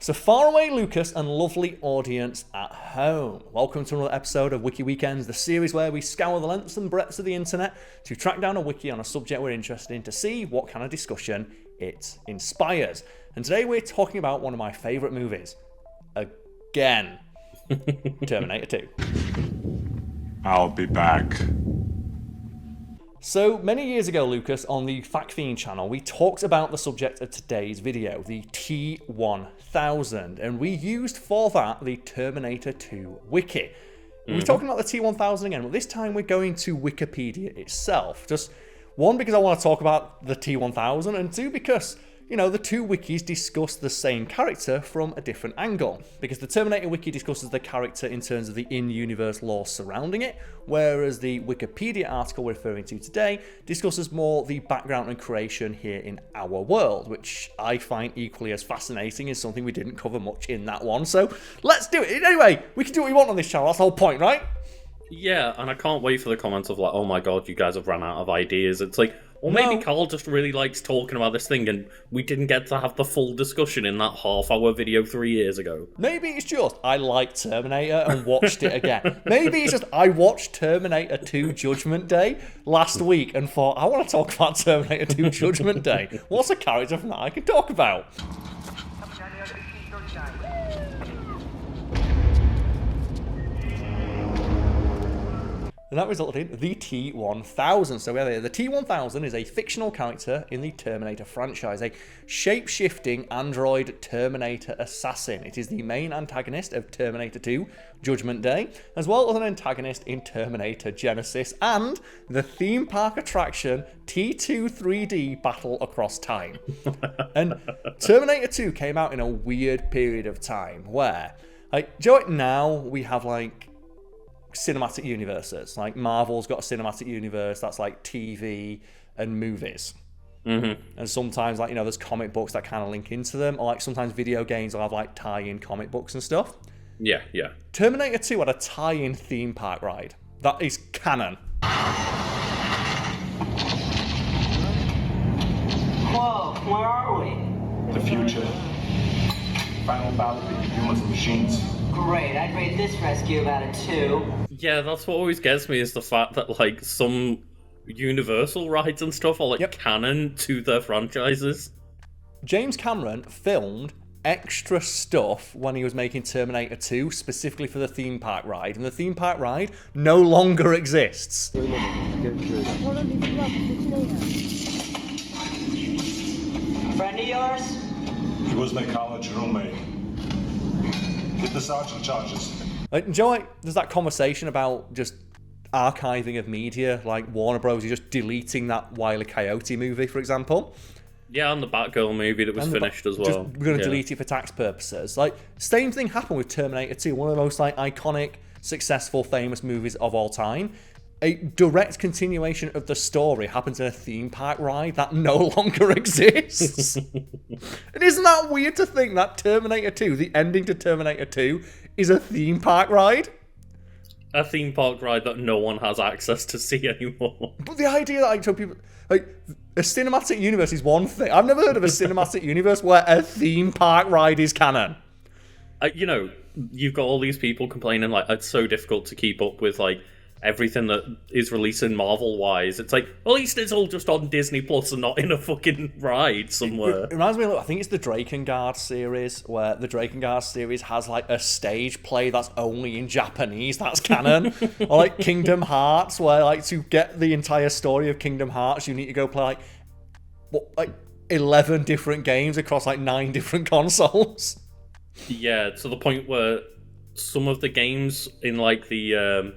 So far away Lucas and lovely audience at home. Welcome to another episode of Wiki Weekends, the series where we scour the lengths and breadths of the internet to track down a wiki on a subject we're interested in to see what kind of discussion it inspires. And today we're talking about one of my favourite movies. Again. Terminator 2. I'll be back. So many years ago, Lucas, on the Fact Fiend channel, we talked about the subject of today's video, the T-1000, and we used for that the Terminator 2 wiki. We're talking about the T-1000 again, but this time we're going to Wikipedia itself. Just one, because I want to talk about the T-1000, and two, because, you know, the two wikis discuss the same character from a different angle. Because the Terminator wiki discusses the character in terms of the in-universe lore surrounding it, whereas the Wikipedia article we're referring to today discusses more the background and creation here in our world, which I find equally as fascinating as something we didn't cover much in that one. So let's do it. Anyway, we can do what we want on this channel. That's the whole point, right? Yeah, and I can't wait for the comments of like, oh my god, you guys have run out of ideas. It's like, or maybe Karl just really likes talking about this thing and we didn't get to have the full discussion in that half-hour video 3 years ago. Maybe it's just I liked Terminator and watched it again. Maybe it's just I watched Terminator 2 Judgement Day last week and thought, I want to talk about Terminator 2 Judgement Day. What's a character from that I can talk about? And that resulted in the T-1000. So the T-1000 is a fictional character in the Terminator franchise, a shape-shifting android Terminator assassin. It is the main antagonist of Terminator 2 Judgment Day, as well as an antagonist in Terminator Genesis and the theme park attraction T2 3D Battle Across Time. And Terminator 2 came out in a weird period of time where, like, do you know what, now we have, like, cinematic universes. Like Marvel's got a cinematic universe that's like TV and movies. And sometimes, like, you know, there's comic books that kind of link into them, or like sometimes video games will have like tie-in comic books and stuff. Yeah. Terminator 2 had a tie-in theme park ride. That is canon. Whoa, where are we? The future. Final battle between humans and machines. Great, I'd rate this rescue about a 2. Yeah, that's what always gets me is the fact that, like, some Universal rides and stuff are, like, canon to their franchises. James Cameron filmed extra stuff when he was making Terminator 2, specifically for the theme park ride, and the theme park ride no longer exists. Friend of yours? He was my college roommate. Get the sergeant charges. Do you know, like, there's that conversation about just archiving of media, like Warner Bros. Is just deleting that Wile E. Coyote movie, for example. Yeah, and the Batgirl movie that was finished as well. We're going to delete it for tax purposes. Like, same thing happened with Terminator 2, one of the most like iconic, successful, famous movies of all time. A direct continuation of the story happens in a theme park ride that no longer exists. And isn't that weird to think that Terminator 2, the ending to Terminator 2, is a theme park ride? A theme park ride that no one has access to see anymore. But the idea that, like, so people, like, a cinematic universe is one thing. I've never heard of a cinematic universe where a theme park ride is canon. You know, you've got all these people complaining, like, it's so difficult to keep up with, like, everything that is releasing Marvel-wise. It's like, at least it's all just on Disney Plus and not in a fucking ride somewhere. It reminds me of, I think it's the Drakengard series, where the Drakengard series has like a stage play that's only in Japanese, that's canon. Or like Kingdom Hearts, where like to get the entire story of Kingdom Hearts, you need to go play like 11 different games across like 9 different consoles. Yeah, to the point where some of the games in like the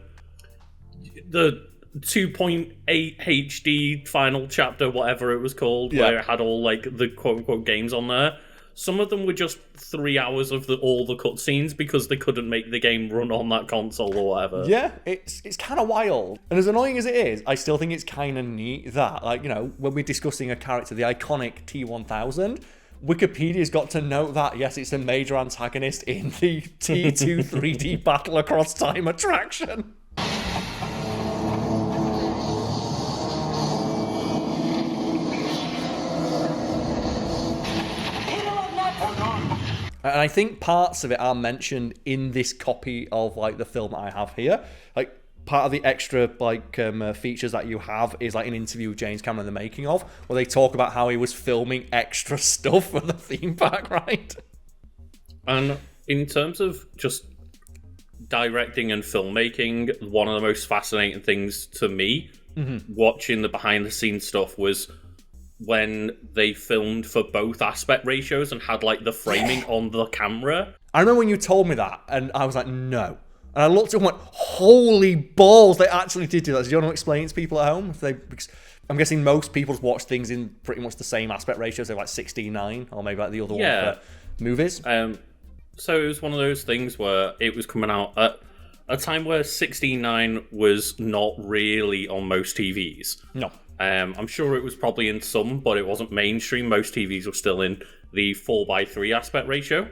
2.8 HD final chapter, whatever it was called, where it had all like the quote-unquote games on there, some of them were just 3 hours of all the cutscenes because they couldn't make the game run on that console or whatever. Yeah, it's kind of wild. And as annoying as it is, I still think it's kind of neat that, like, you know, when we're discussing a character, the iconic T-1000, Wikipedia's got to note that, yes, it's a major antagonist in the T2 3D Battle Across Time attraction. And I think parts of it are mentioned in this copy of like the film that I have here. Like part of the extra like features that you have is like an interview with James Cameron in the making of, where they talk about how he was filming extra stuff for the theme park, right? And in terms of just directing and filmmaking, one of the most fascinating things to me watching the behind the scenes stuff was when they filmed for both aspect ratios and had like the framing on the camera. I remember when you told me that, and I was like, no. And I looked at it and went, holy balls, they actually did do that. Do you want to explain it to people at home? Because I'm guessing most people just watch things in pretty much the same aspect ratio, so like 16:9, or maybe like the other one for movies. So it was one of those things where it was coming out at a time where 16:9 was not really on most TVs. No. I'm sure it was probably in some, but it wasn't mainstream. Most TVs were still in the 4:3 aspect ratio.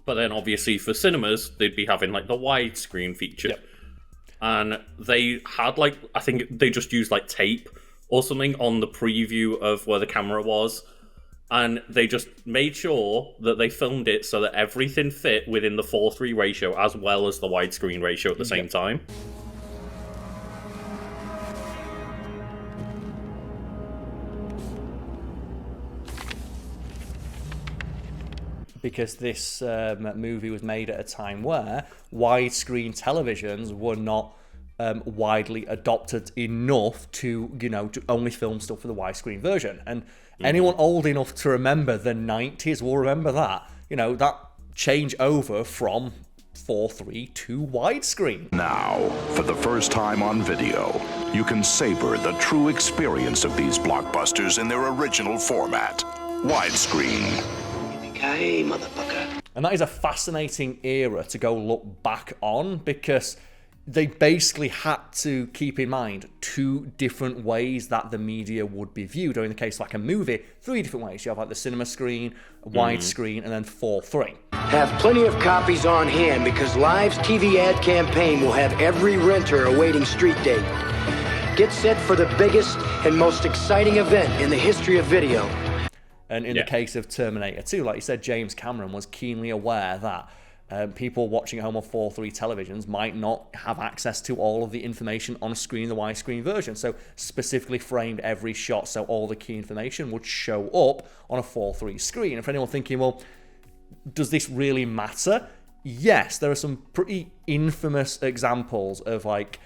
But then obviously for cinemas, they'd be having like the widescreen feature. Yep. And they had like, I think they just used like tape or something on the preview of where the camera was. And they just made sure that they filmed it so that everything fit within the 4:3 ratio as well as the widescreen ratio at the same time. Because this movie was made at a time where widescreen televisions were not widely adopted enough to, to only film stuff for the widescreen version. And anyone old enough to remember the 90s will remember that. That change over from 4:3 to widescreen. Now, for the first time on video, you can savor the true experience of these blockbusters in their original format. Widescreen. Hey, motherfucker. And that is a fascinating era to go look back on, because they basically had to keep in mind two different ways that the media would be viewed. Or in the case of like a movie, three different ways. You have like the cinema screen, widescreen, and then 4:3. Have plenty of copies on hand, because Live's TV ad campaign will have every renter awaiting street date. Get set for the biggest and most exciting event in the history of video. And in the case of Terminator 2, like you said, James Cameron was keenly aware that people watching at home on 4:3 televisions might not have access to all of the information on screen in the widescreen version. So specifically framed every shot so all the key information would show up on a 4:3 screen. And for anyone thinking, well, does this really matter? Yes, there are some pretty infamous examples of like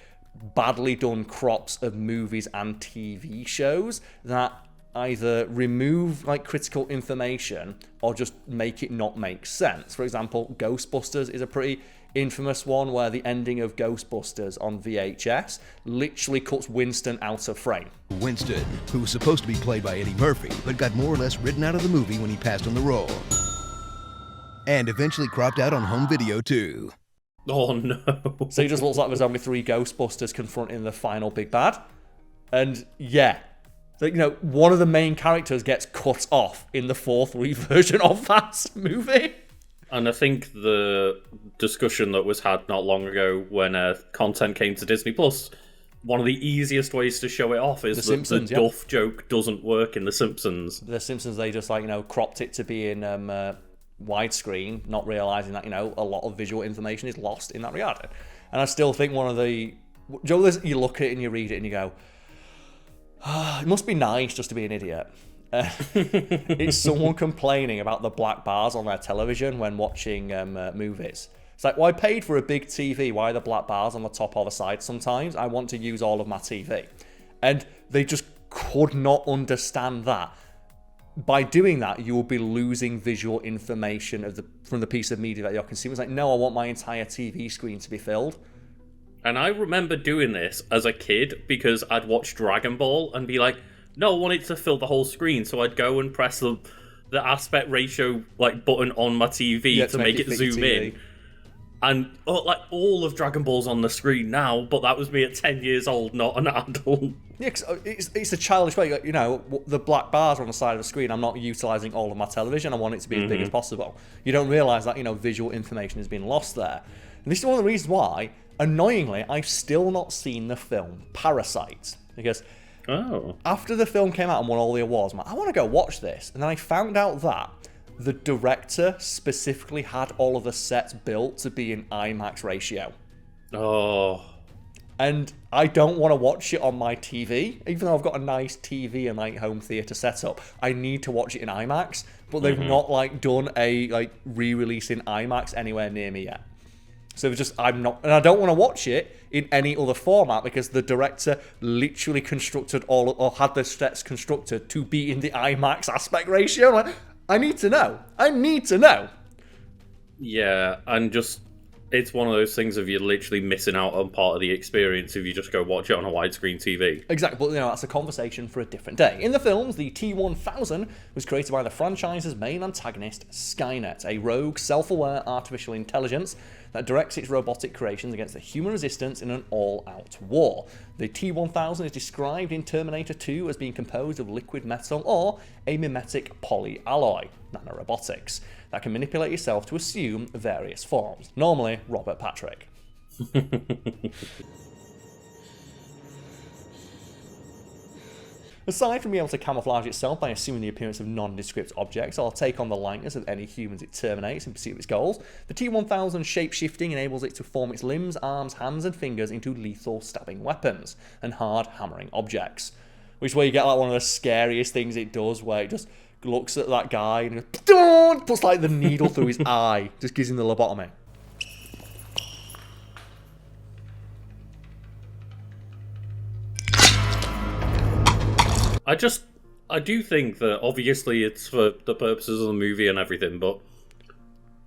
badly done crops of movies and TV shows that either remove like critical information or just make it not make sense. For example, Ghostbusters is a pretty infamous one where the ending of Ghostbusters on VHS literally cuts Winston out of frame. Winston, who was supposed to be played by Eddie Murphy, but got more or less written out of the movie when he passed on the role. And eventually cropped out on home video too. Oh no. So it just looks like there's only three Ghostbusters confronting the final big bad. And yeah, so, one of the main characters gets cut off in the 4:3 version of that movie. And I think the discussion that was had not long ago when content came to Disney Plus, one of the easiest ways to show it off is that the Duff joke doesn't work in The Simpsons. The Simpsons, they just cropped it to be in widescreen, not realizing that a lot of visual information is lost in that regard. And I still think one of the you look at it and you read it and you go, it must be nice just to be an idiot. It's someone complaining about the black bars on their television when watching movies. It's like, well, I paid for a big TV. Why are the black bars on the top or the side sometimes? I want to use all of my TV. And they just could not understand that. By doing that, you will be losing visual information from the piece of media that you're consuming. It's like, no, I want my entire TV screen to be filled. And I remember doing this as a kid because I'd watch Dragon Ball and be like, no, I want it to fill the whole screen. So I'd go and press the aspect ratio button on my TV to make it zoom in. And all of Dragon Ball's on the screen now, but that was me at 10 years old, not an adult. Yeah, it's a childish way. The black bars on the side of the screen, I'm not utilising all of my television. I want it to be as big as possible. You don't realise that, visual information has been lost there. And this is one of the reasons why, annoyingly, I've still not seen the film Parasite. Because after the film came out and won all the awards, I'm like, I want to go watch this. And then I found out that the director specifically had all of the sets built to be in IMAX ratio. Oh. And I don't want to watch it on my TV, even though I've got a nice TV and like home theater setup. I need to watch it in IMAX, but they've not like done a like re-release in IMAX anywhere near me yet. So it's just and I don't want to watch it in any other format because the director literally constructed or had the sets constructed to be in the IMAX aspect ratio. Like, I need to know. Yeah, and just it's one of those things of you're literally missing out on part of the experience if you just go watch it on a widescreen TV. Exactly, but that's a conversation for a different day. In the films, the T-1000 was created by the franchise's main antagonist, Skynet, a rogue, self-aware artificial intelligence that directs its robotic creations against the human resistance in an all-out war. The T-1000 is described in Terminator 2 as being composed of liquid metal or a mimetic polyalloy, nanorobotics, that can manipulate itself to assume various forms, normally Robert Patrick. Aside from being able to camouflage itself by assuming the appearance of nondescript objects or take on the likeness of any humans it terminates in pursuit of its goals, the T-1000 shape-shifting enables it to form its limbs, arms, hands and fingers into lethal stabbing weapons and hard hammering objects. Which is where you get like one of the scariest things it does, where it just looks at that guy and puts like the needle through his eye, just gives him the lobotomy. I do think that obviously it's for the purposes of the movie and everything, but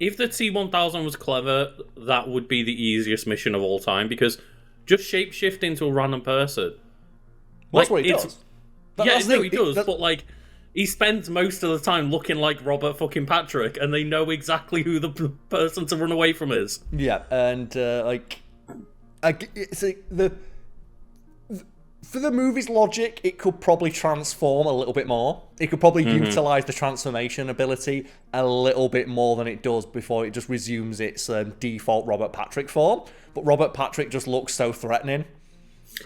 if the T-1000 was clever, that would be the easiest mission of all time, because just shapeshift into a random person. That's what he does. He does, but like, he spends most of the time looking like Robert fucking Patrick, and they know exactly who the person to run away from is. Yeah, and for the movie's logic, it could probably transform a little bit more. It could probably utilize the transformation ability a little bit more than it does before it just resumes its default Robert Patrick form. But Robert Patrick just looks so threatening.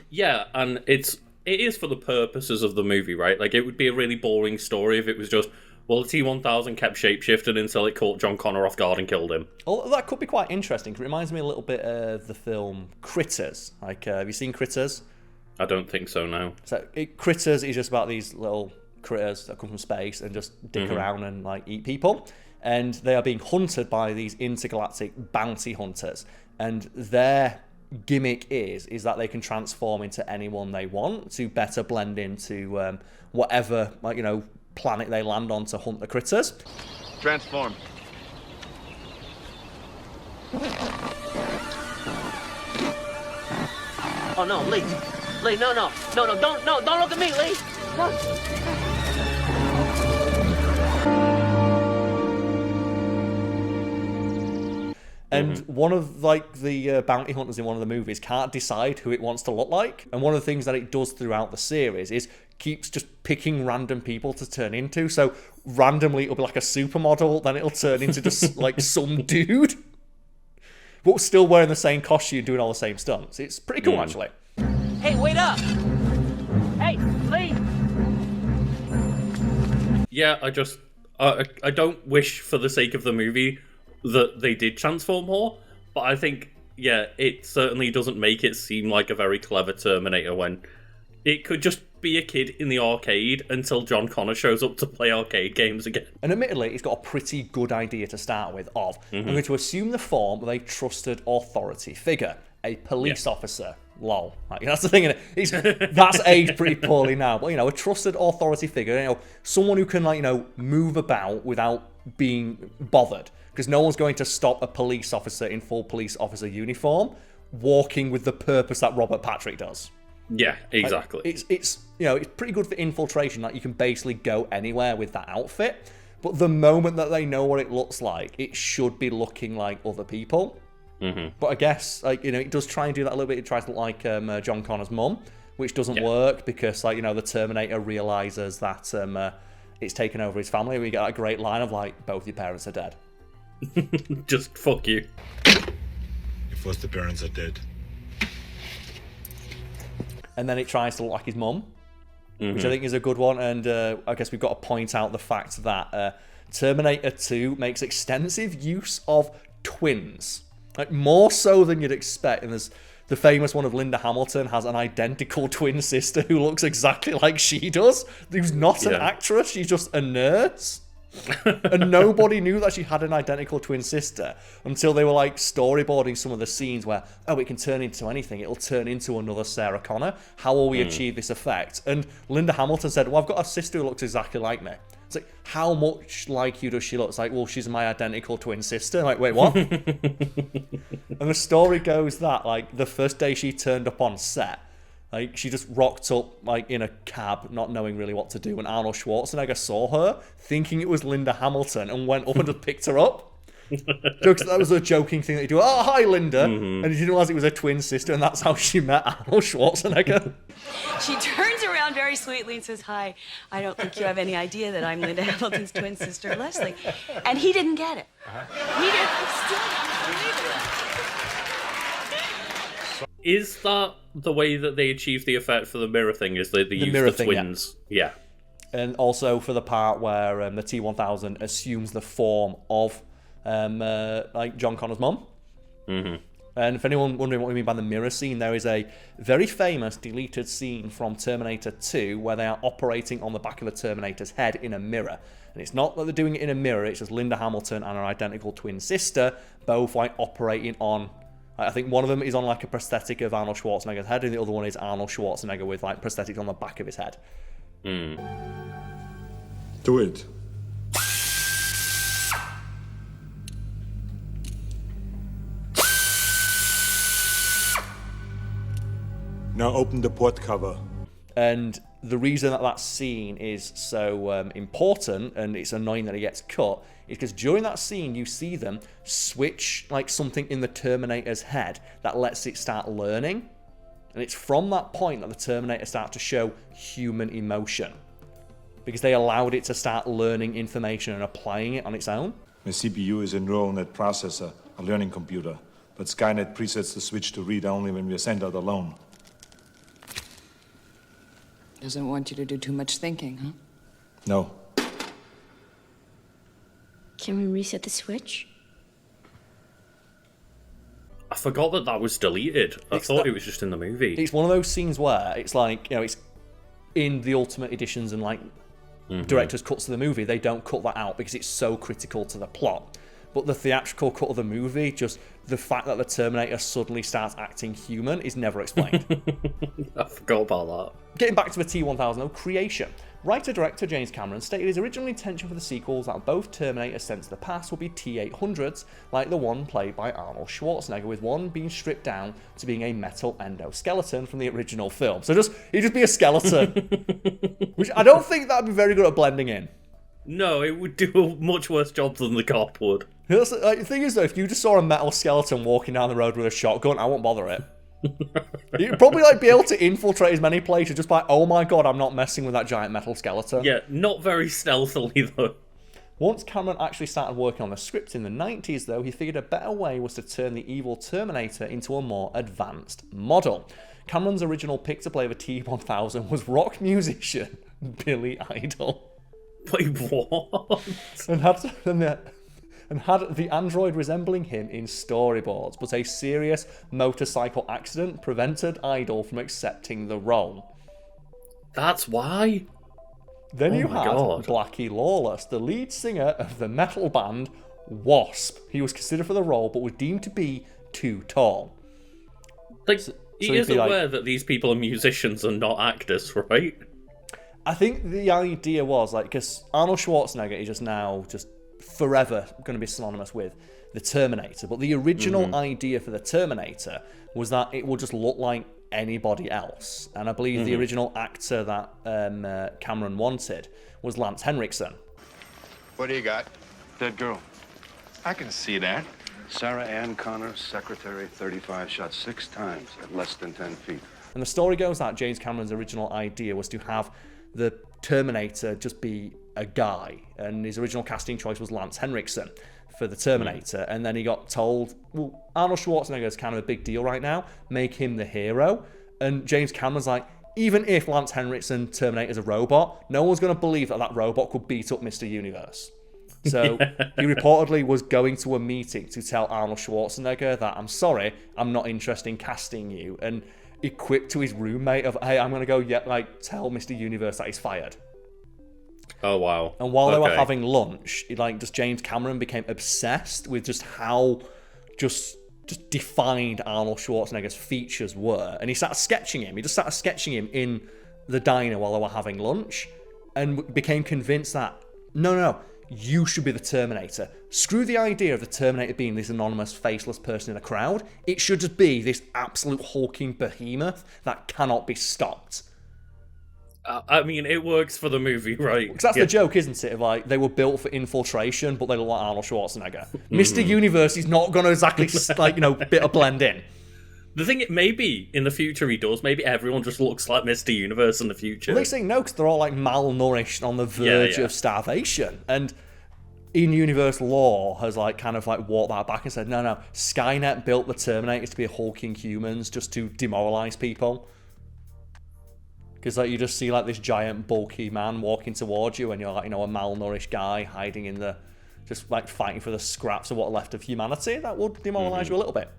Yeah, and it is for the purposes of the movie, right? Like, it would be a really boring story if it was just, well, the T-1000 kept shapeshifting until it caught John Connor off guard and killed him. Oh, that could be quite interesting, because it reminds me a little bit of the film Critters. Like, have you seen Critters? I don't think so, no. So Critters is just about these little critters that come from space and just dick around and like eat people. And they are being hunted by these intergalactic bounty hunters. And their gimmick is that they can transform into anyone they want to better blend into whatever planet they land on to hunt the critters. Transform. Oh no, Lee. Lee, no, don't look at me, Lee. No. And one of the bounty hunters in one of the movies can't decide who it wants to look like. And one of the things that it does throughout the series is keeps just picking random people to turn into. So randomly it'll be like a supermodel, then it'll turn into just like some dude, but still wearing the same costume, doing all the same stunts. It's pretty cool, actually. Hey, wait up! Hey, Lee! Yeah, I don't wish for the sake of the movie that they did transform more, but I think, yeah, it certainly doesn't make it seem like a very clever Terminator when it could just be a kid in the arcade until John Connor shows up to play arcade games again. And admittedly, it's got a pretty good idea to start with of, I'm going to assume the form of a trusted authority figure, a police officer. Lol. Like, that's the thing, innit? That's aged pretty poorly now. But, a trusted authority figure, someone who can, move about without being bothered. Because no one's going to stop a police officer in full police officer uniform walking with the purpose that Robert Patrick does. Yeah, exactly. It's pretty good for infiltration. Like, you can basically go anywhere with that outfit. But the moment that they know what it looks like, it should be looking like other people. But I guess, it does try and do that a little bit. It tries to look like John Connor's mum, which doesn't work because, the Terminator realizes that it's taken over his family. We get that great line of, both your parents are dead. Just fuck you. If both the parents are dead. And then it tries to look like his mum, which I think is a good one. And I guess we've got to point out the fact that Terminator 2 makes extensive use of twins. Like, more so than you'd expect. And there's the famous one of Linda Hamilton has an identical twin sister who looks exactly like she does. Who's not an actress, she's just a nurse. And nobody knew that she had an identical twin sister until they were like storyboarding some of the scenes where, oh, it can turn into anything. It'll turn into another Sarah Connor. How will we achieve this effect? And Linda Hamilton said, well, I've got a sister who looks exactly like me. It's like, how much like you does she look? It's like, well, she's my identical twin sister. I'm like, wait, what? And the story goes that, like, the first day she turned up on set, like, she just rocked up, like, in a cab, not knowing really what to do. And Arnold Schwarzenegger saw her, thinking it was Linda Hamilton, and went up and just picked her up. Because that was a joking thing that you do. Oh, hi, Linda. And he didn't realize it was her twin sister, and that's how she met Arnold Schwarzenegger. She turns around very sweetly and says, hi, I don't think you have any idea that I'm Linda Hamilton's twin sister, Leslie. And he didn't get it. He didn't. Still not believe it. Is that the way that they achieve the effect for the mirror thing? Is that they use the twins? Yeah. And also for the part where the T-1000 assumes the form of like John Connor's mum. And if anyone wondering what we mean by the mirror scene, there is a very famous deleted scene from Terminator 2 where they are operating on the back of the Terminator's head in a mirror. And it's not that they're doing it in a mirror, it's just Linda Hamilton and her identical twin sister both like operating on, I think one of them is on like a prosthetic of Arnold Schwarzenegger's head, and the other one is Arnold Schwarzenegger with like prosthetics on the back of his head. Do it. Now open the port cover. And the reason that that scene is so important, and it's annoying that it gets cut, is because during that scene you see them switch like something in the Terminator's head that lets it start learning. And it's from that point that the Terminator starts to show human emotion. Because they allowed it to start learning information and applying it on its own. My CPU is a neural net processor, a learning computer. But Skynet presets the switch to read only when we are sent out alone. Doesn't want you to do too much thinking, huh? No. Can we reset the switch? I forgot that was deleted. I thought it was just in the movie. It's one of those scenes where it's like, you know, it's in the Ultimate Editions and like director's cuts of the movie, they don't cut that out because it's so critical to the plot. But the theatrical cut of the movie, just the fact that the Terminator suddenly starts acting human is never explained. I forgot about that. Getting back to the T-1000 though, creation. Writer-director James Cameron stated his original intention for the sequels that both Terminators sent to the past would be T-800s, like the one played by Arnold Schwarzenegger, with one being stripped down to being a metal endoskeleton from the original film. So he'd just be a skeleton. Which I don't think that'd be very good at blending in. No, it would do a much worse job than the cop would. Like, the thing is though, if you just saw a metal skeleton walking down the road with a shotgun, I won't bother it. You'd probably like be able to infiltrate as many places just by, oh my god, I'm not messing with that giant metal skeleton. Yeah, not very stealthily though. Once Cameron actually started working on the script in the 90s though, he figured a better way was to turn the evil Terminator into a more advanced model. Cameron's original pick to play the T-1000 was rock musician Billy Idol. Wait, what? And had the android resembling him in storyboards, but a serious motorcycle accident prevented Idol from accepting the role. That's why? Then you had Blackie Lawless, the lead singer of the metal band Wasp. He was considered for the role, but was deemed to be too tall. Like, he is aware that these people are musicians and not actors, right? I think the idea was, like, because Arnold Schwarzenegger is just now forever going to be synonymous with the Terminator, but the original idea for the Terminator was that it would just look like anybody else, and I believe the original actor that Cameron wanted was Lance Henriksen. What do you got? Dead girl. I can see that. Sarah Ann Connor, secretary, 35, shot 6 times at less than 10 feet. And the story goes that James Cameron's original idea was to have the Terminator just be a guy, and his original casting choice was Lance Henriksen for the Terminator, and then he got told, well, Arnold Schwarzenegger is kind of a big deal right now, make him the hero. And James Cameron's like, even if Lance Henriksen Terminator's a robot, no one's going to believe that robot could beat up Mr. Universe. So he reportedly was going to a meeting to tell Arnold Schwarzenegger that, I'm sorry, I'm not interested in casting you. And he quipped to his roommate of, hey, I'm going to go tell Mr. Universe that he's fired. Oh, wow. And while they were having lunch, just James Cameron became obsessed with just how just defined Arnold Schwarzenegger's features were. And he started sketching him. He just started sketching him in the diner while they were having lunch and became convinced that, no, you should be the Terminator. Screw the idea of the Terminator being this anonymous, faceless person in a crowd. It should just be this absolute hulking behemoth that cannot be stopped. I mean, it works for the movie, right? Because that's the joke, isn't it? Of they were built for infiltration, but they look like Arnold Schwarzenegger. Mr. Universe is not going to exactly, bit of blend in. The thing, maybe in the future he does. Maybe everyone just looks like Mr. Universe in the future. Well, they say no, because they're all malnourished on the verge of starvation. And in-universe law has walked that back and said, no, Skynet built the Terminators to be hulking humans just to demoralize people. Because you just see this giant bulky man walking towards you, and you're a malnourished guy hiding in the, just fighting for the scraps of what are left of humanity. That would demoralize you a little bit.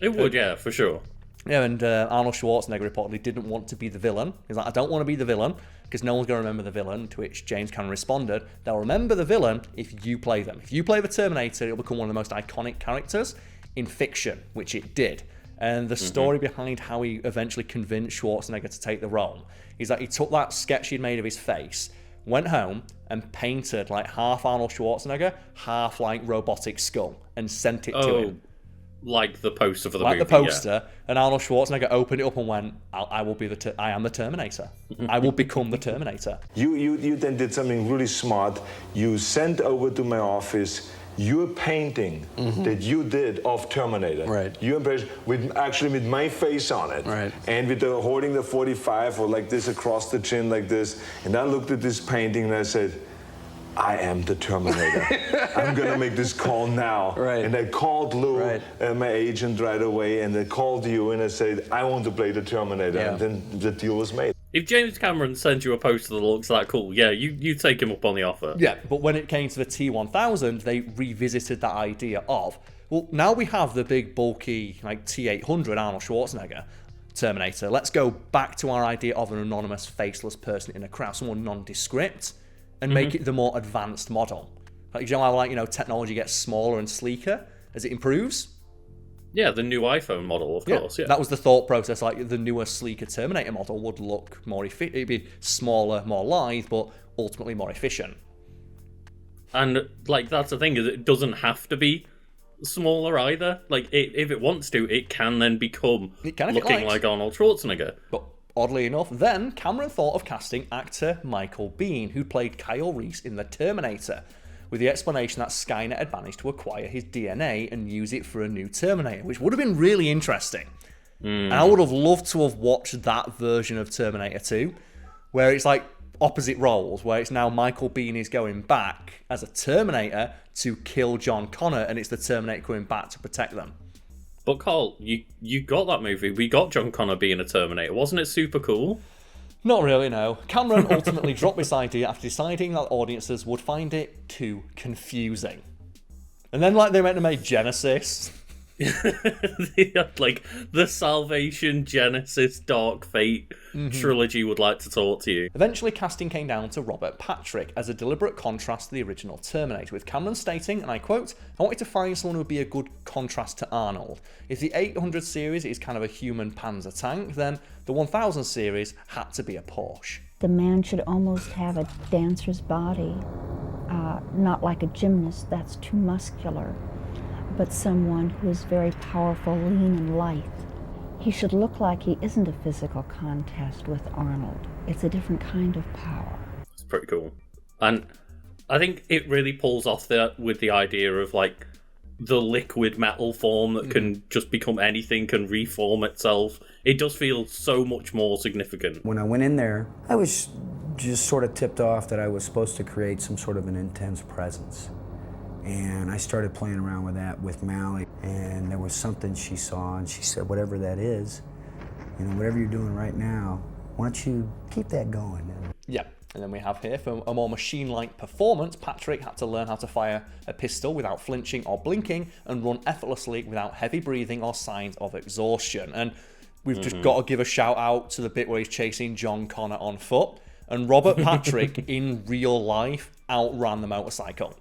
It would, yeah, for sure. Yeah, and Arnold Schwarzenegger reportedly didn't want to be the villain. He's like, I don't want to be the villain because no one's going to remember the villain. To which James Cameron responded, they'll remember the villain if you play them. If you play the Terminator, it'll become one of the most iconic characters in fiction, which it did. And the story behind how he eventually convinced Schwarzenegger to take the role is that he took that sketch he'd made of his face, went home and painted half Arnold Schwarzenegger, half robotic skull, and sent it to him. Like the poster for the movie. Like the poster, and Arnold Schwarzenegger opened it up and went, I will be I am the Terminator. I will become the Terminator. You then did something really smart. You sent over to my office your painting that you did of Terminator. Right. You embraced with my face on it. Right. And with the holding the 45 or this across the chin like this. And I looked at this painting and I said, I am the Terminator. I'm gonna make this call now. Right. And I called Lou, my agent, right away, and I called you and I said, I want to play the Terminator. Yeah. And then the deal was made. If James Cameron sends you a poster that looks that cool, yeah, you take him up on the offer. Yeah, but when it came to the T-1000, they revisited that idea of, well, now we have the big, bulky, T-800 Arnold Schwarzenegger Terminator. Let's go back to our idea of an anonymous, faceless person in a crowd, someone nondescript, and make it the more advanced model. How technology gets smaller and sleeker as it improves? Yeah, the new iPhone model, of course. Yeah, that was the thought process. The newer, sleeker Terminator model would look more efficient. It'd be smaller, more lithe, but ultimately more efficient. And that's the thing, is it doesn't have to be smaller either. If it wants to, it can then become looking like Arnold Schwarzenegger. But oddly enough, then Cameron thought of casting actor Michael Biehn, who played Kyle Reese in The Terminator, with the explanation that Skynet had managed to acquire his DNA and use it for a new Terminator, which would have been really interesting. And I would have loved to have watched that version of Terminator 2, where it's opposite roles, where it's now Michael Biehn is going back as a Terminator to kill John Connor, and it's the Terminator coming back to protect them. But Karl, you got that movie. We got John Connor being a Terminator. Wasn't it super cool? Not really, no. Cameron ultimately dropped this idea after deciding that audiences would find it too confusing. And then they went to make Genesis. The Salvation, Genesis, Dark Fate trilogy would like to talk to you. Eventually, casting came down to Robert Patrick as a deliberate contrast to the original Terminator, with Cameron stating, and I quote, I wanted to find someone who would be a good contrast to Arnold. If the 800 series is kind of a human Panzer tank, then the 1000 series had to be a Porsche. The man should almost have a dancer's body, not like a gymnast, that's too muscular, but someone who is very powerful, lean, and lithe. He should look like he isn't a physical contest with Arnold. It's a different kind of power. It's pretty cool. And I think it really pulls off with the idea of the liquid metal form that can just become anything, can reform itself. It does feel so much more significant. When I went in there, I was just sort of tipped off that I was supposed to create some sort of an intense presence. And I started playing around with that with Mally, and there was something she saw, and she said, whatever that is, whatever you're doing right now, why don't you keep that going? Yeah, And then we have here, for a more machine-like performance, Patrick had to learn how to fire a pistol without flinching or blinking and run effortlessly without heavy breathing or signs of exhaustion. And we've just got to give a shout out to the bit where he's chasing John Connor on foot. And Robert Patrick, in real life, outran the motorcycle.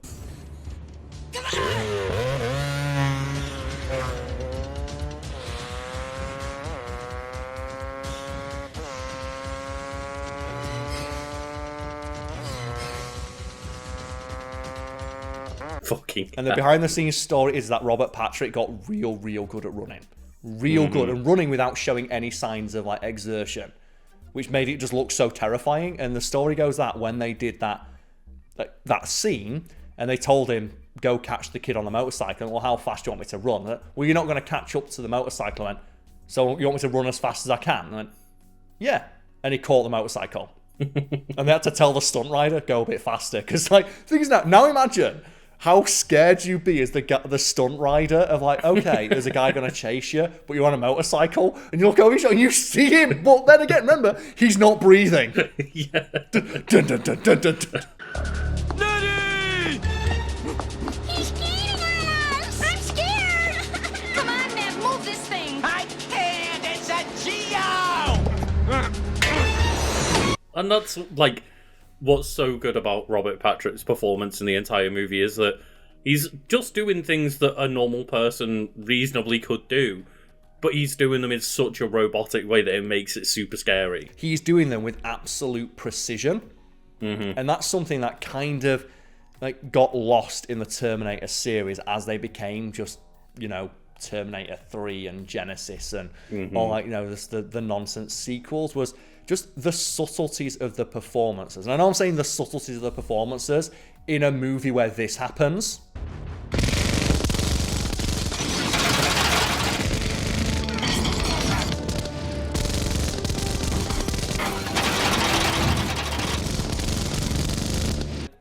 Fucking And the behind-the-scenes story is that Robert Patrick got real good at running. Real good, and running without showing any signs of like exertion, which made it just look so terrifying. And the story goes that when they did that scene, and they told him, go catch the kid on the motorcycle, well, how fast do you want me to run? Well, you're not going to catch up to the motorcycle. I went, so you want me to run as fast as I can? I went, yeah. And he caught the motorcycle. And they had to tell the stunt rider, go a bit faster. Because, like, things now imagine how scared you'd be as the stunt rider of, like, okay, there's a guy going to chase you, but you're on a motorcycle, and you look over and you see him. But then again, remember, he's not breathing. Yeah. Dun, dun, dun, dun, dun, dun. He's skating on us! I'm scared! Come on, man, move this thing! I can't! It's a Geo! And that's, like, what's so good about Robert Patrick's performance in the entire movie is that he's just doing things that a normal person reasonably could do, but he's doing them in such a robotic way that it makes it super scary. He's doing them with absolute precision. And that's something that kind of like got lost in the Terminator series as they became just, you know, Terminator 3 and Genesis and all like, you know, the nonsense sequels, was just the subtleties of the performances. And I know I'm saying the subtleties of the performances in a movie where this happens.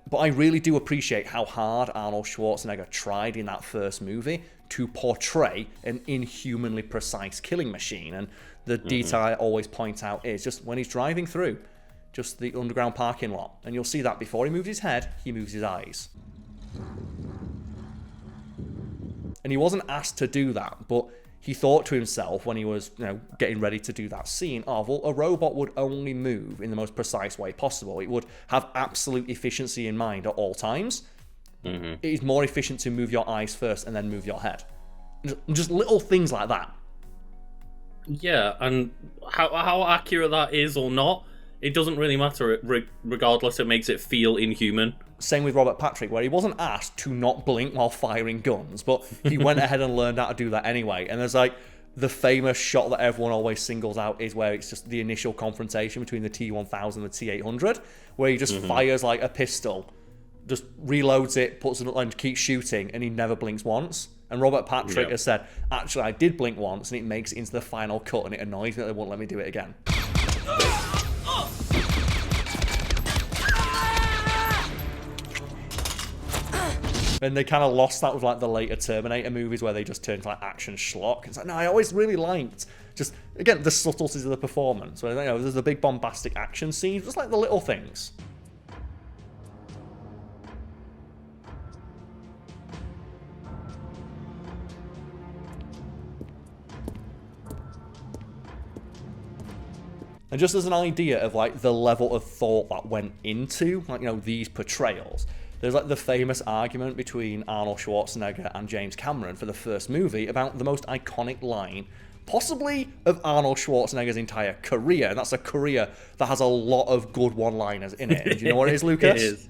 But I really do appreciate how hard Arnold Schwarzenegger tried in that first movie to portray an inhumanly precise killing machine. And the detail I always point out is just when he's driving through just the underground parking lot, and you'll see that before he moves his head, he moves his eyes. And he wasn't asked to do that, but he thought to himself when he was, you know, getting ready to do that scene, oh, well, a robot would only move in the most precise way possible. It would have absolute efficiency in mind at all times. It is more efficient to move your eyes first and then move your head. Just little things like that. Yeah, and how accurate that is or not, it doesn't really matter. Regardless, it makes it feel inhuman. Same with Robert Patrick, where he wasn't asked to not blink while firing guns, but he went ahead and learned how to do that anyway. And there's like the famous shot that everyone always singles out is where it's just the initial confrontation between the T-1000 and the T-800, where he just fires like a pistol, just reloads it, puts it and keeps shooting, and he never blinks once. And Robert Patrick has said, actually, I did blink once, and it makes it into the final cut, and it annoys me that they won't let me do it again. And they kind of lost that with like the later Terminator movies where they just turned to like action schlock. It's like, no, I always really liked just, again, the subtleties of the performance. Where, you know, there's the big bombastic action scenes, just like the little things. And just as an idea of like the level of thought that went into like, you know, these portrayals, there's like the famous argument between Arnold Schwarzenegger and James Cameron for the first movie about the most iconic line possibly of Arnold Schwarzenegger's entire career, and that's a career that has a lot of good one-liners in it. And do you know what it is, Lucas? It is.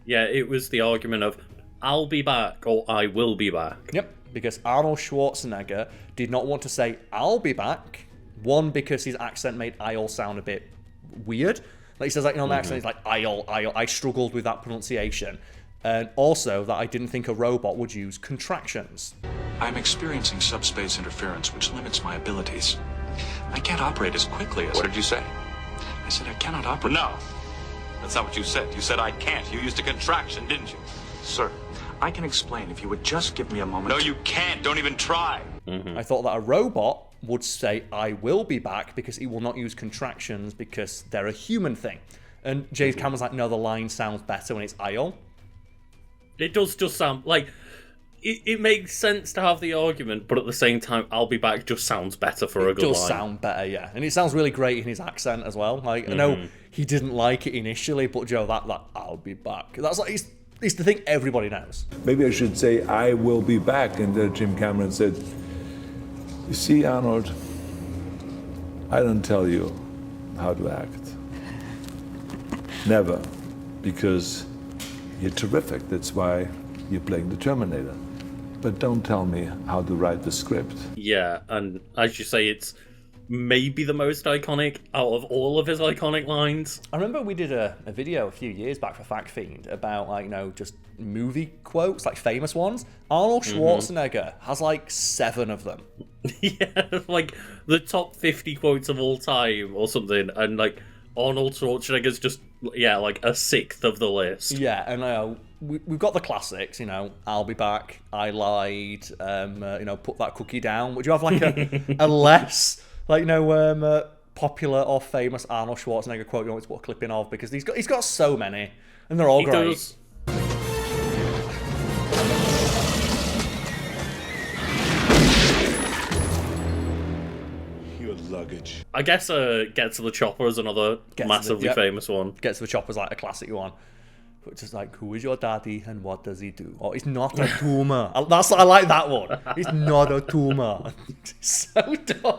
Yeah, it was the argument of I'll be back or I will be back. Yep, because Arnold Schwarzenegger did not want to say I'll be back. One, because his accent made I'll sound a bit weird. Like he says, like, you know, my accent is like I'll. I struggled with that pronunciation. And also that I didn't think a robot would use contractions. I'm experiencing subspace interference, which limits my abilities. I can't operate as quickly as... What did you say? I said I cannot operate... No, that's not what you said. You said I can't. You used a contraction, didn't you? Sir, I can explain if you would just give me a moment. No, you can't. Don't even try. I thought that a robot would say I will be back because he will not use contractions because they're a human thing. And James Cameron's like, no, the line sounds better when it's I'll. It does just sound like... It makes sense to have the argument, but at the same time, I'll be back just sounds better for a good line. It does sound better, yeah. And it sounds really great in his accent as well. Like, I know he didn't like it initially, but Joe, that I'll be back. That's like, it's the thing everybody knows. Maybe I should say, I will be back. And Jim Cameron said, you see, Arnold, I don't tell you how to act. Never. Because you're terrific. That's why you're playing the Terminator. But don't tell me how to write the script. Yeah, and as you say, it's maybe the most iconic out of all of his iconic lines. I remember we did a video a few years back for Fact Fiend about, like, you know, just movie quotes, like famous ones. Arnold Schwarzenegger has like 7 of them. Yeah, like the top 50 quotes of all time or something, and like Arnold Schwarzenegger's just, yeah, like a 6th of the list. Yeah, and we've got the classics, you know, I'll be back, I lied, you know, put that cookie down. Would you have like a less, like, you know, popular or famous Arnold Schwarzenegger quote you want to put a clip in of? Because he's got so many, and they're all great. Does. Your luggage. I guess Get to the Chopper is another massively famous one. Get to the Chopper is like a classic one. It's just like, who is your daddy and what does he do? Oh, it's not a tumor. I like that one. It's not a tumor. It's so dumb.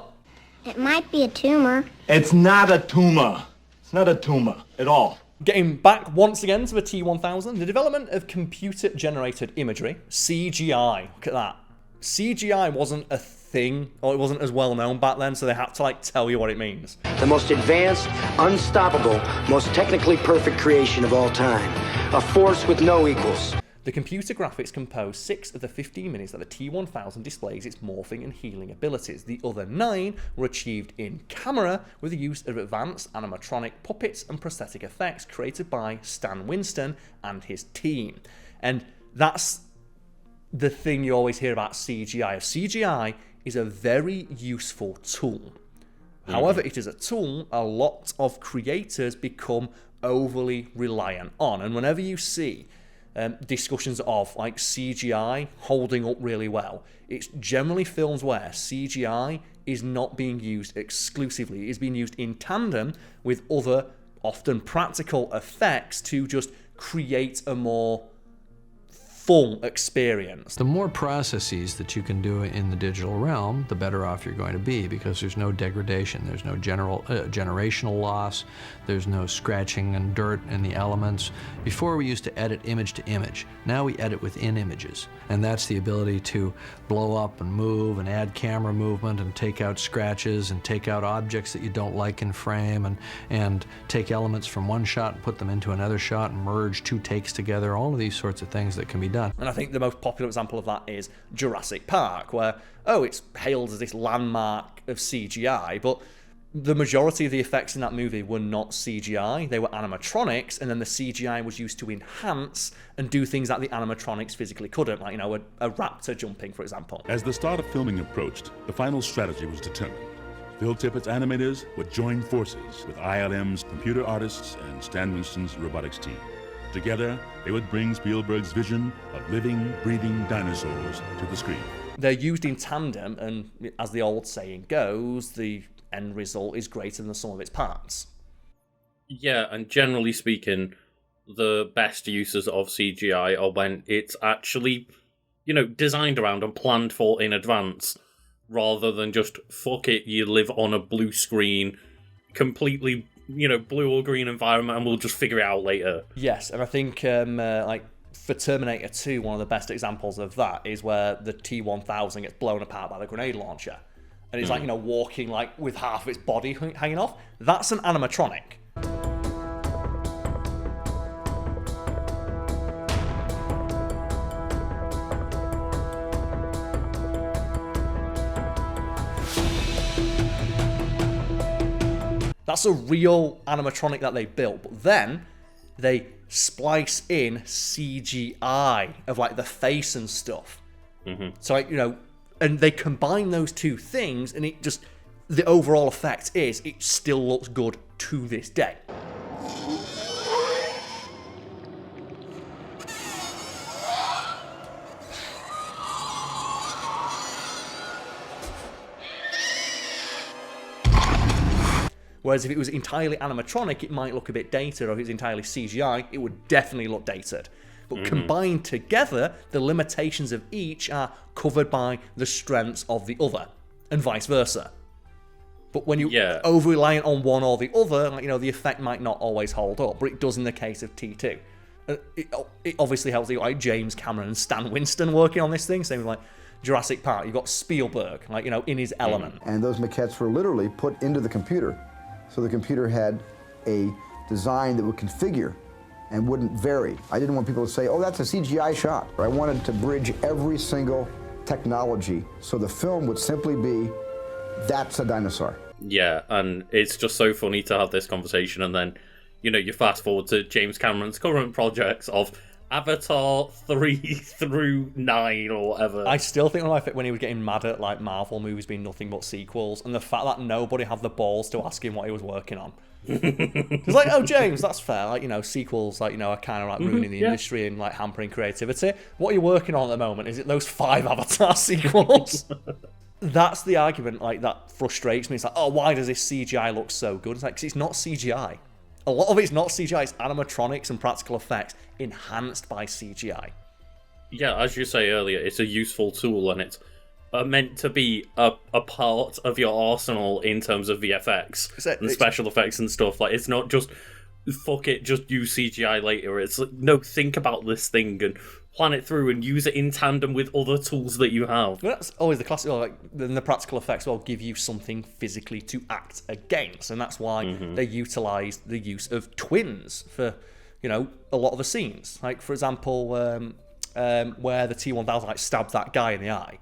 It might be a tumor. It's not a tumor. It's not a tumor at all. Getting back once again to the T-1000, the development of computer-generated imagery, CGI. Look at that. CGI wasn't a thing, or it wasn't as well known back then, so they had to like tell you what it means. The most advanced, unstoppable, most technically perfect creation of all time. A force with no equals. The computer graphics compose 6 of the 15 minutes that the T-1000 displays its morphing and healing abilities. The other 9 were achieved in camera with the use of advanced animatronic puppets and prosthetic effects created by Stan Winston and his team. And that's the thing you always hear about CGI. CGI is a very useful tool. However, it is a tool a lot of creators become overly reliant on. And whenever you see discussions of like CGI holding up really well, it's generally films where CGI is not being used exclusively. It is being used in tandem with other, often practical effects to just create a more full experience. The more processes that you can do in the digital realm, the better off you're going to be, because there's no degradation, there's no generational loss, there's no scratching and dirt in the elements. Before we used to edit image to image. Now we edit within images, and that's the ability to blow up and move and add camera movement and take out scratches and take out objects that you don't like in frame, and take elements from one shot and put them into another shot and merge 2 takes together. All of these sorts of things that can be done. And I think the most popular example of that is Jurassic Park, where, it's hailed as this landmark of CGI, but the majority of the effects in that movie were not CGI. They were animatronics, and then the CGI was used to enhance and do things that the animatronics physically couldn't, like, a raptor jumping, for example. As the start of filming approached, the final strategy was determined. Phil Tippett's animators would join forces with ILM's computer artists and Stan Winston's robotics team. Together, they would bring Spielberg's vision of living, breathing dinosaurs to the screen. They're used in tandem, and as the old saying goes, the end result is greater than the sum of its parts. Yeah, and generally speaking, the best uses of CGI are when it's actually, designed around and planned for in advance, rather than just, fuck it, you live on a blue screen, completely blue or green environment, and we'll just figure it out later. Yes, and I think, for Terminator 2, one of the best examples of that is where the T-1000 gets blown apart by the grenade launcher. And it's walking, with half of its body hanging off. That's an animatronic. That's a real animatronic that they built, but then they splice in CGI of the face and stuff. So and they combine those 2 things, and it just, the overall effect is it still looks good to this day. Whereas if it was entirely animatronic, it might look a bit dated, or if it's entirely CGI, it would definitely look dated. But combined together, the limitations of each are covered by the strengths of the other, and vice versa. But when you're over-reliant on one or the other, like, the effect might not always hold up, but it does in the case of T2. It obviously helps you, like James Cameron and Stan Winston working on this thing, same with like Jurassic Park. You've got Spielberg, like, in his element. And those maquettes were literally put into the computer. So the computer had a design that would configure and wouldn't vary. I didn't want people to say, oh, that's a CGI shot. I wanted to bridge every single technology so the film would simply be, that's a dinosaur. Yeah, and it's just so funny to have this conversation, and then, you fast forward to James Cameron's current projects of Avatar 3 through 9 or whatever. I still think when he was getting mad at like Marvel movies being nothing but sequels, and the fact that nobody had the balls to ask him what he was working on. It's like, oh, James, that's fair. Like, sequels, like, are kind of like ruining the industry and like hampering creativity. What are you working on at the moment? Is it those 5 Avatar sequels? That's the argument, like, that frustrates me. It's like, oh, why does this CGI look so good? It's like, because it's not CGI. A lot of it's not CGI, it's animatronics and practical effects enhanced by CGI. Yeah, as you say earlier, it's a useful tool, and it's meant to be a part of your arsenal in terms of VFX and special effects and stuff. Like, it's not just, fuck it, just use CGI later. It's like, no, think about this thing and plan it through and use it in tandem with other tools that you have. Well, that's always the classic, like, then the practical effects will give you something physically to act against, and that's why they utilise the use of twins for, a lot of the scenes. Like, for example, where the T-1000 like stabs that guy in the eye.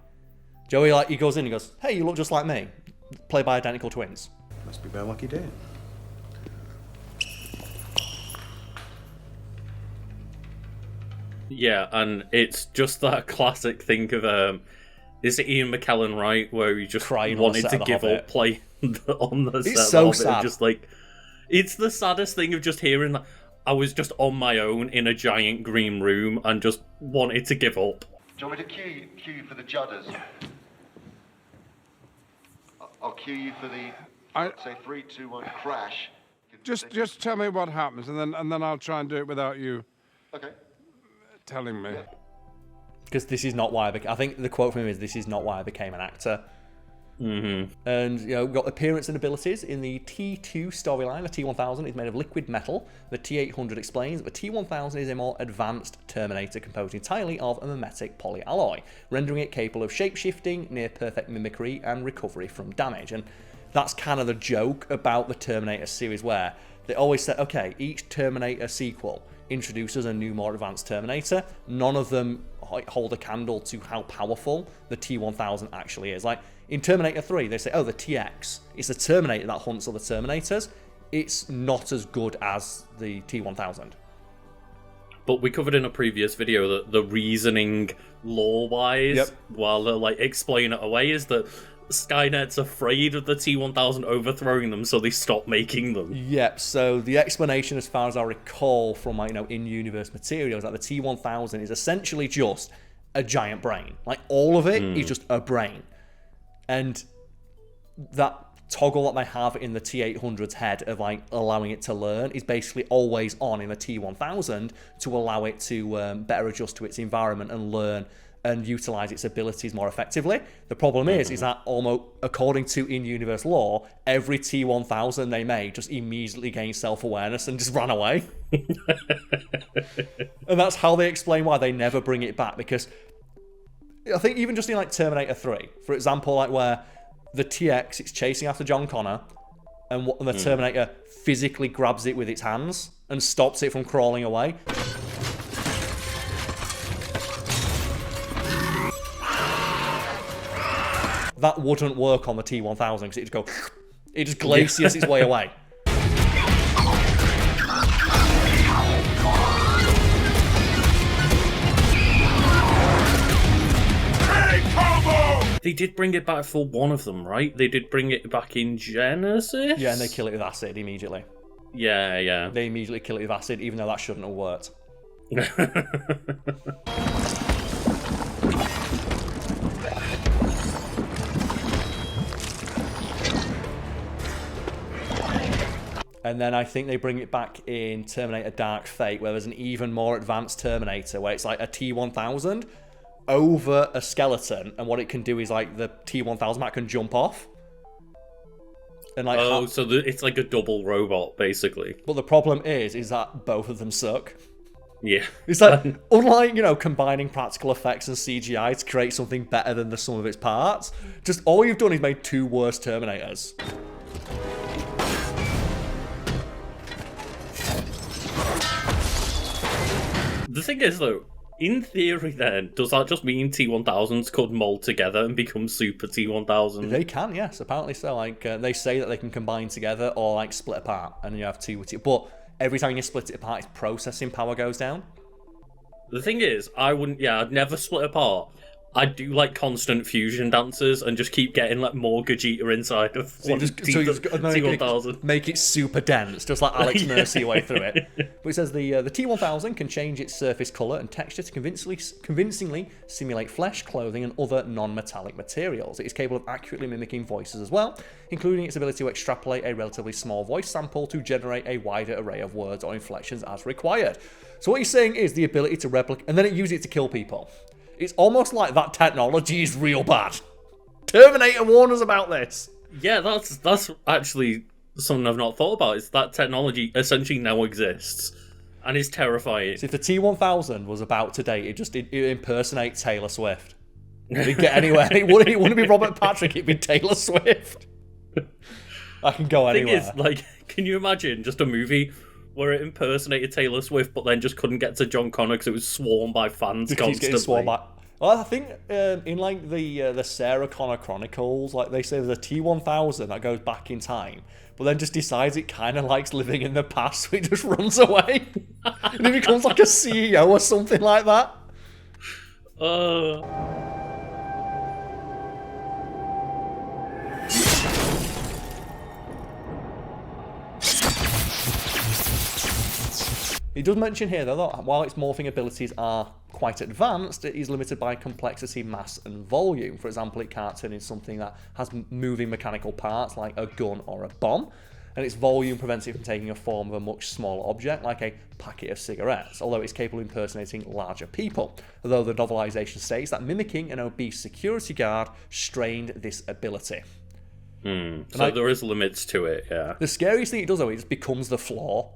Joey, like, he goes in and goes, hey, you look just like me. Played by identical twins. Must be my lucky day. Yeah, and it's just that classic thing of, is it Ian McKellen, right? Where he just wanted to give up playing on the set. It's so sad. Just like, it's the saddest thing of just hearing that I was just on my own in a giant green room and just wanted to give up. Do you want me to cue you for the Judders? I'll cue you for the, say, 3, 2, 1, crash. Just tell me what happens, and then I'll try and do it without you telling me. Because this is not why I think the quote from him is, this is not why I became an actor. And, we've got appearance and abilities in the T2 storyline. The T-1000 is made of liquid metal. The T-800 explains that the T-1000 is a more advanced Terminator composed entirely of a mimetic polyalloy, rendering it capable of shape-shifting, near-perfect mimicry, and recovery from damage. And that's kind of the joke about the Terminator series, where they always say, okay, each Terminator sequel introduces a new, more advanced Terminator. None of them hold a candle to how powerful the T-1000 actually is. Like, in Terminator 3, they say, oh, the TX. It's the Terminator that hunts other Terminators. It's not as good as the T-1000. But we covered in a previous video that the reasoning lore-wise, while they like explain it away, is that Skynet's afraid of the T-1000 overthrowing them, so they stop making them. Yep, so the explanation, as far as I recall from in-universe materials, that the T-1000 is essentially just a giant brain. Like, all of it is just a brain. And that toggle that they have in the T-800's head of like allowing it to learn is basically always on in the T-1000 to allow it to better adjust to its environment and learn and utilize its abilities more effectively. The problem is that almost according to in-universe lore, every T-1000 they made just immediately gained self-awareness and just ran away. And that's how they explain why they never bring it back, because I think even just in like Terminator 3, for example, like where the TX, it's chasing after John Connor, and the Terminator physically grabs it with its hands and stops it from crawling away. That wouldn't work on the T-1000 because it just glaciers its way away. They did bring it back for one of them, right? They did bring it back in Genesis? Yeah, and they kill it with acid immediately. Yeah. They immediately kill it with acid, even though that shouldn't have worked. And then I think they bring it back in Terminator Dark Fate, where there's an even more advanced Terminator, where it's like a T-1000 over a skeleton, and what it can do is like the T-1000 Mac can jump off. And like it's like a double robot, basically. But the problem is that both of them suck. Yeah. It's like, unlike, you know, combining practical effects and CGI to create something better than the sum of its parts, just all you've done is made two worse Terminators. The thing is, though, in theory, then, does that just mean T-1000s could mold together and become super T-1000? They can, yes, apparently so. Like, they say that they can combine together or, like, split apart, and you have two. But every time you split it apart, its processing power goes down. The thing is, I'd never split apart. I do like constant fusion dances and just keep getting like more Gogeta inside of T-1000. Make it super dense, just like Alex Mercy way through it. But it says the T-1000 can change its surface colour and texture to convincingly simulate flesh, clothing, and other non-metallic materials. It is capable of accurately mimicking voices as well, including its ability to extrapolate a relatively small voice sample to generate a wider array of words or inflections as required. So what he's saying is the ability to replicate, and then it uses it to kill people. It's almost like that technology is real bad. Terminator warned us about this. Yeah, that's actually something I've not thought about. Is that technology essentially now exists and is terrifying. So if the T-1000 was about today, it impersonate Taylor Swift. It'd get anywhere. It wouldn't be Robert Patrick. It'd be Taylor Swift. I can go anywhere. Thing is, like, can you imagine just a movie where it impersonated Taylor Swift, but then just couldn't get to John Connor because it was swarmed by fans constantly? Swarmed by... Well, I think in like the Sarah Connor Chronicles, like they say there's a T-1000 that goes back in time, but then just decides it kind of likes living in the past, so it just runs away. And it becomes like a CEO or something like that. He does mention here, though, that while its morphing abilities are quite advanced, it is limited by complexity, mass, and volume. For example, it can't turn into something that has moving mechanical parts, like a gun or a bomb, and its volume prevents it from taking a form of a much smaller object, like a packet of cigarettes, although it's capable of impersonating larger people. Although the novelization states that mimicking an obese security guard strained this ability. So there is limits to it, yeah. The scariest thing it does, though, is it becomes the flaw.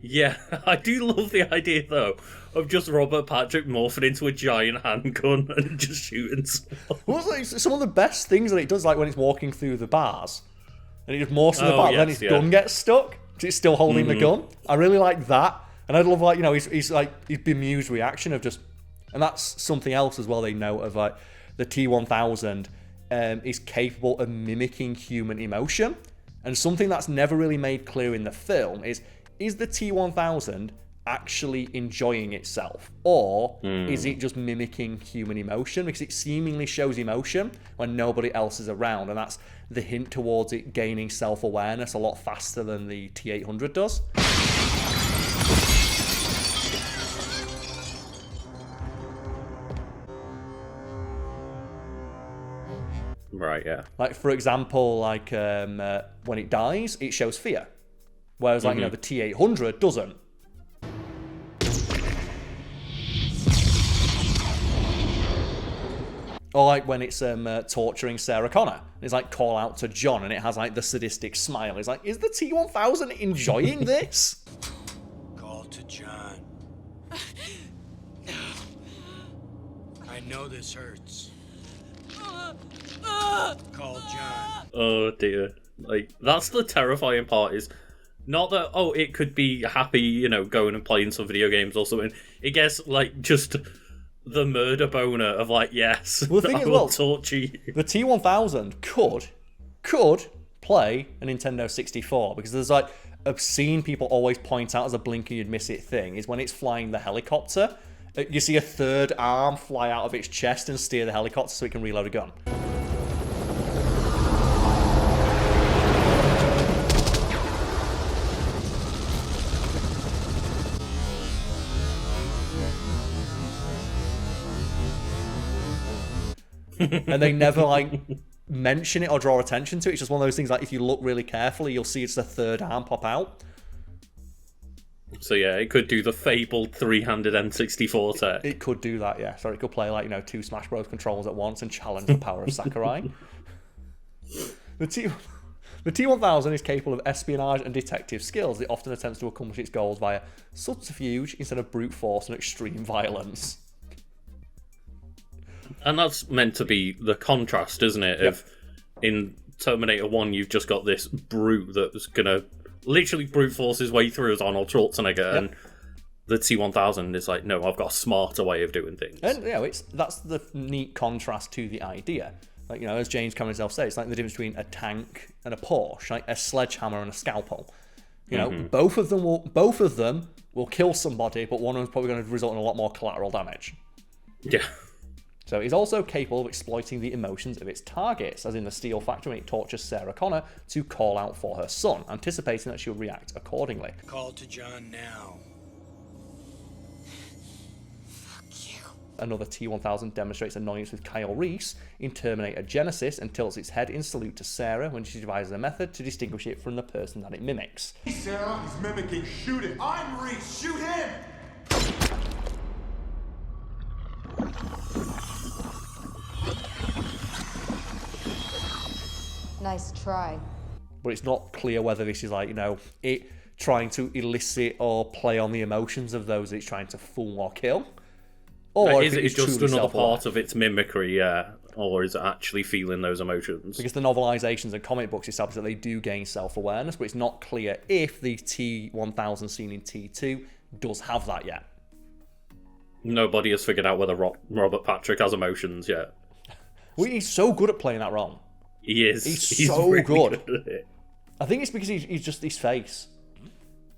Yeah, I do love the idea, though, of just Robert Patrick morphing into a giant handgun and just shooting stuff. Well, like, some of the best things that it does, like when it's walking through the bars, and it just morphs through the bar, and then his gun gets stuck, because it's still holding the gun. I really like that. And I love, like, you know, he's bemused reaction of just... And that's something else as well they note of, like, the T-1000 is capable of mimicking human emotion. And something that's never really made clear in the film is the T-1000 actually enjoying itself? Or is it just mimicking human emotion? Because it seemingly shows emotion when nobody else is around, and that's the hint towards it gaining self-awareness a lot faster than the T-800 does. Right, yeah. Like, for example, like when it dies, it shows fear. Whereas, like, you know, the T-800 doesn't. Or, like, when it's torturing Sarah Connor. It's like, call out to John, and it has, like, the sadistic smile. It's like, is the T-1000 enjoying this? Call to John. I know this hurts. Call John. Oh, dear. Like, that's the terrifying part, is... Not that, it could be happy, you know, going and playing some video games or something. It gets, like, just the murder boner of, like, yes, well, the thing I is, will torture you. The T-1000 could play a Nintendo 64, because there's, like, obscene people always point out as a blink and you'd miss it thing, is when it's flying the helicopter, you see a third arm fly out of its chest and steer the helicopter so it can reload a gun. And they never, like, mention it or draw attention to it. It's just one of those things like if you look really carefully, you'll see it's the third arm pop out. So yeah, it could do the fabled three-handed N64 tech. It could do that, yeah. So it could play like, 2 Smash Bros. Controls at once and challenge the power of Sakurai. The T-1000 is capable of espionage and detective skills. It often attempts to accomplish its goals via subterfuge instead of brute force and extreme violence. And that's meant to be the contrast, isn't it? Yep. If in Terminator 1 you've just got this brute that's going to literally brute force his way through as Arnold Schwarzenegger, and the T-1000 is like, no, I've got a smarter way of doing things. And that's the neat contrast to the idea. Like, as James Cameron himself says, it's like the difference between a tank and a Porsche, like a sledgehammer and a scalpel. Both of them will kill somebody, but one of them's probably going to result in a lot more collateral damage. Yeah. So it's also capable of exploiting the emotions of its targets, as in the Steel Factory when it tortures Sarah Connor to call out for her son, anticipating that she'll react accordingly. Call to John now. Another T-1000 demonstrates annoyance with Kyle Reese in Terminator Genesis and tilts its head in salute to Sarah when she devises a method to distinguish it from the person that it mimics. Hey, Sarah, he's mimicking. Shoot him. I'm Reese. Shoot him. Nice try. But it's not clear whether this is like, it trying to elicit or play on the emotions of those it's trying to fool or kill. Or is it just another part of its mimicry, yeah? Or is it actually feeling those emotions? Because the novelizations and comic books establish that they do gain self-awareness, but it's not clear if the T-1000 seen in T2 does have that yet. Nobody has figured out whether Robert Patrick has emotions yet. Well, he's so good at playing that wrong. He is. He's so really good. at it. I think it's because he's just his face.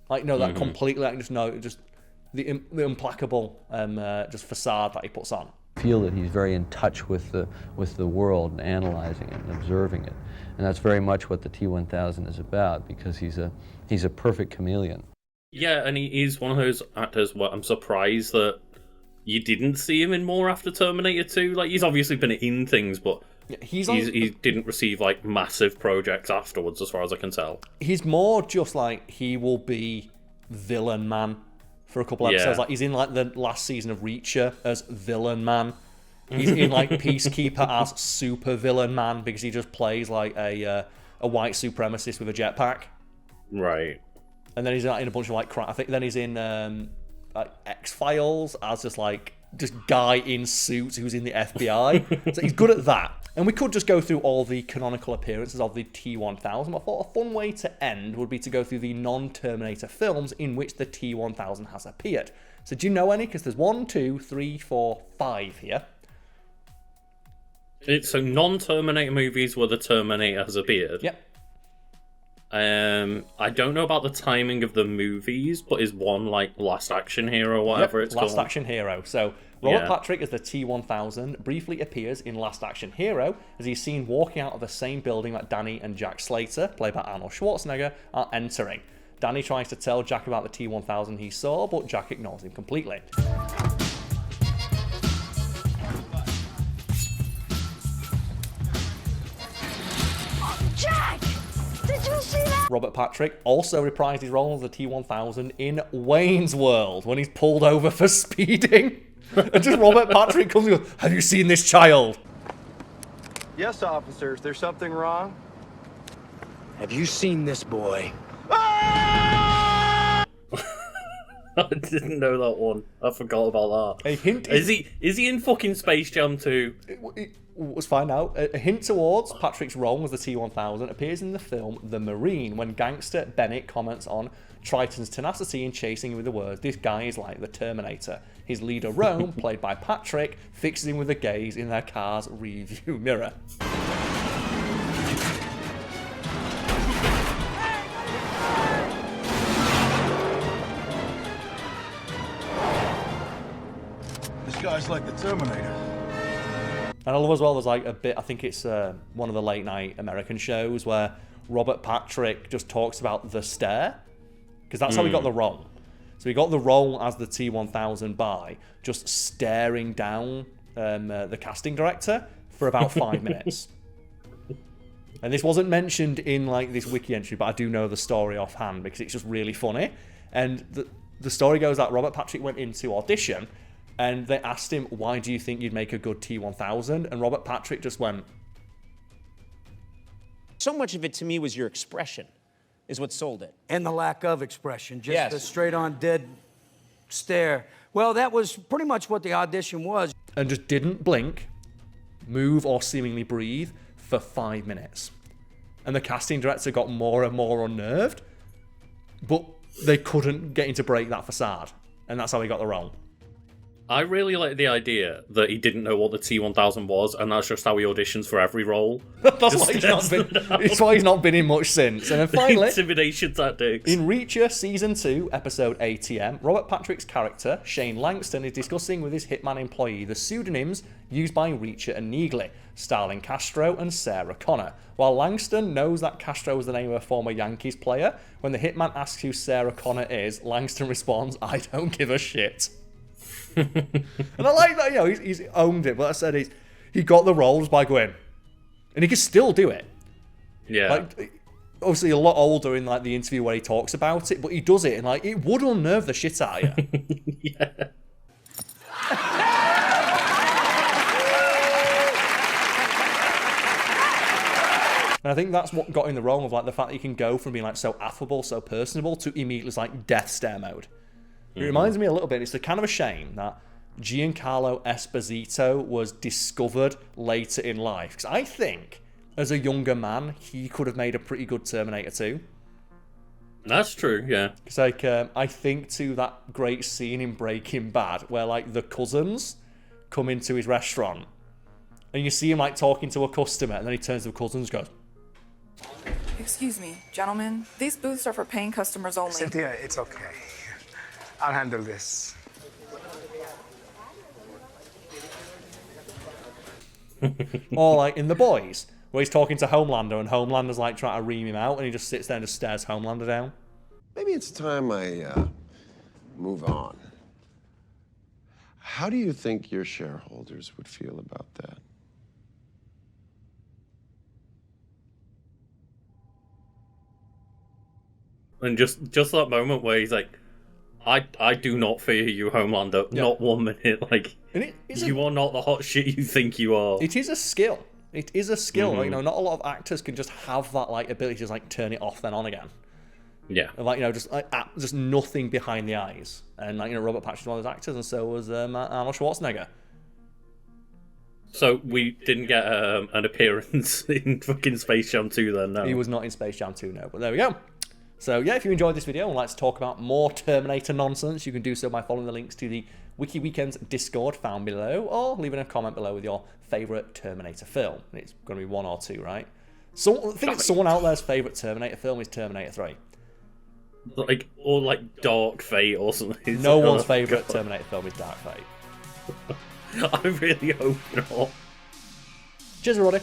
Like, that completely, just the implacable just facade that he puts on. Feel that he's very in touch with the world and analyzing it and observing it, and that's very much what the T-1000 is about, because he's a perfect chameleon. Yeah, and he is one of those actors where I'm surprised that you didn't see him in more after Terminator 2. Like, he's obviously been in things, but he didn't receive like massive projects afterwards, as far as I can tell. He's more just like he will be villain man for a couple episodes. Like, he's in like the last season of Reacher as villain man. He's in like Peacekeeper as super villain man, because he just plays like a white supremacist with a jetpack. Right. And then he's in a bunch of like crap. I think then he's in X-Files as just guy in suits who's in the FBI. So he's good at that. And we could just go through all the canonical appearances of the T-1000. I thought a fun way to end would be to go through the non-Terminator films in which the T-1000 has appeared. So do you know any? Because there's 1, 2, 3, 4, 5 here. So non-Terminator movies where the Terminator has appeared? Yep. I don't know about the timing of the movies, but is one like Last Action Hero or whatever it's called? Last Action Hero. So Robert Patrick as the T-1000 briefly appears in Last Action Hero as he's seen walking out of the same building that Danny and Jack Slater, played by Arnold Schwarzenegger, are entering. Danny tries to tell Jack about the T-1000 he saw, but Jack ignores him completely. Jack! Did you see that? Robert Patrick also reprised his role as the T-1000 in Wayne's World when he's pulled over for speeding. And just Robert Patrick comes and goes, "Have you seen this child?" Yes, officer. Is there something wrong? Have you seen this boy? I didn't know that one. I forgot about that. A hint is he in fucking Space Jam 2? Let's find out. A hint towards Patrick's role as the T-1000 appears in the film The Marine when gangster Bennett comments on Triton's tenacity in chasing him with the words, "This guy is like the Terminator." His leader Rome, played by Patrick, fixes him with a gaze in their car's rearview mirror. This guy's like the Terminator. And I love as well, there's like a bit, I think it's one of the late night American shows where Robert Patrick just talks about the stare, because that's how he got the role. So he got the role as the T-1000 by just staring down the casting director for about 5 minutes. And this wasn't mentioned in like this wiki entry, but I do know the story offhand because it's just really funny. And the story goes that Robert Patrick went into audition and they asked him, why do you think you'd make a good T-1000? And Robert Patrick just went... So much of it to me was your expression is what sold it. And the lack of expression, just Yes. a straight-on dead stare. Well, that was pretty much what the audition was. And just didn't blink, move or seemingly breathe for 5 minutes. And the casting director got more and more unnerved, but they couldn't get him to break that facade. And that's how he got the role. I really like the idea that he didn't know what the T-1000 was, and that's just how he auditions for every role. That's why it's why he's not been in much since. And then finally, intimidation tactics. In Reacher Season 2, Episode ATM, Robert Patrick's character, Shane Langston, is discussing with his hitman employee the pseudonyms used by Reacher and Neagley, Starling Castro and Sarah Connor. While Langston knows that Castro is the name of a former Yankees player, when the hitman asks who Sarah Connor is, Langston responds, I don't give a shit. And I like that, you know, he's owned it, but I said he got the roles by going, and he can still do it. Yeah. Like, obviously a lot older in like the interview where he talks about it, but he does it, and like it would unnerve the shit out of you. Yeah. And I think that's what got in the role of like the fact that he can go from being like so affable, so personable, to immediately like death stare mode. It reminds me a little bit, it's a kind of a shame that Giancarlo Esposito was discovered later in life. Because I think, as a younger man, he could have made a pretty good Terminator 2. That's true, yeah. Because like, I think to that great scene in Breaking Bad, where like the cousins come into his restaurant, and you see him like talking to a customer, and then he turns to the cousins and goes, Excuse me, gentlemen. These booths are for paying customers only. Cynthia, it's okay. I'll handle this. Or like in The Boys, where he's talking to Homelander and Homelander's like trying to ream him out and he just sits there and just stares Homelander down. Maybe it's time I move on. How do you think your shareholders would feel about that? And just that moment where he's like, I do not fear you, Homelander. Yeah. Not 1 minute. Like, you are not the hot shit you think you are. It is a skill. It is a skill. Mhm. Like, you know, not a lot of actors can just have that like ability to just like turn it off then on again. Yeah. And, like, you know, just nothing behind the eyes. And like, you know, Robert Patrick's one of those actors, and so was Arnold Schwarzenegger. So we didn't get an appearance in fucking Space Jam 2 then, no? He was not in Space Jam 2, no. But there we go. So yeah, if you enjoyed this video and would like to talk about more Terminator nonsense, you can do so by following the links to the Wiki Weekends Discord found below, or leaving a comment below with your favourite Terminator film. It's going to be one or two, right? So I think someone out there's favourite Terminator film is Terminator 3. Like, or like Dark Fate or something. No one's favourite Terminator film is Dark Fate. I really hope not. Cheers, everybody.